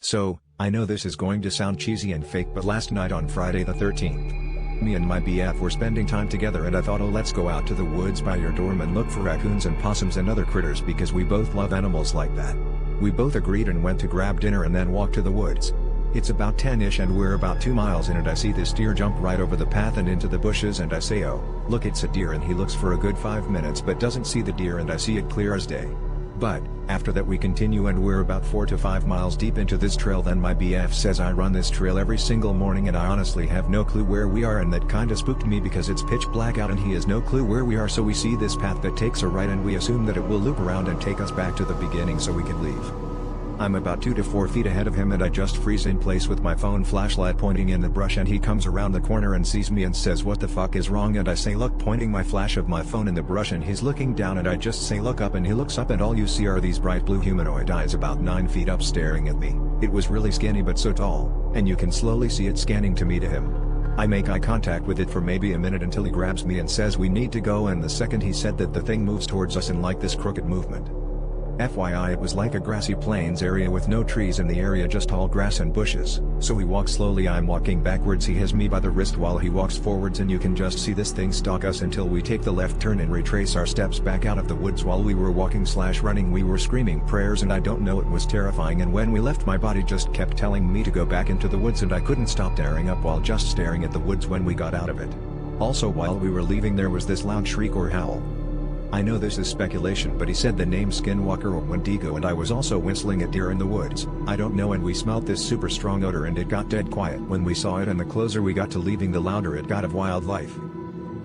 So, I know this is going to sound cheesy and fake, but last night on Friday the 13th, me and my BF were spending time together and I thought, oh, let's go out to the woods by your dorm and look for raccoons and possums and other critters because we both love animals like that. We both agreed and went to grab dinner and then walk to the woods. It's about 10ish and we're about 2 miles in and I see this deer jump right over the path and into the bushes and I say, oh, look, it's a deer, and he looks for a good 5 minutes but doesn't see the deer and I see it clear as day. But, after that we continue and we're about 4 to 5 miles deep into this trail. Then my BF says I run this trail every single morning and I honestly have no clue where we are, and that kinda spooked me because it's pitch black out and he has no clue where we are. So we see this path that takes a right and we assume that it will loop around and take us back to the beginning so we can leave. I'm about 2 to 4 feet ahead of him and I just freeze in place with my phone flashlight pointing in the brush, and he comes around the corner and sees me and says, what the fuck is wrong? And I say, look, pointing my flash of my phone in the brush, and he's looking down and I just say, look up, and he looks up and all you see are these bright blue humanoid eyes about 9 feet up staring at me. It was really skinny but so tall, and you can slowly see it scanning to me to him. I make eye contact with it for maybe a minute until he grabs me and says we need to go, and the second he said that, the thing moves towards us in like this crooked movement. FYI, it was like a grassy plains area with no trees in the area, just tall grass and bushes. So we walk slowly, I'm walking backwards, he has me by the wrist while he walks forwards, and you can just see this thing stalk us until we take the left turn and retrace our steps back out of the woods. While we were walking/running we were screaming prayers, and I don't know, it was terrifying, and when we left my body just kept telling me to go back into the woods and I couldn't stop tearing up while just staring at the woods when we got out of it. Also, while we were leaving there was this loud shriek or howl. I know this is speculation, but he said the name Skinwalker or Wendigo, and I was also whistling at deer in the woods. I don't know, and we smelt this super strong odor and it got dead quiet when we saw it, and the closer we got to leaving the louder it got of wildlife.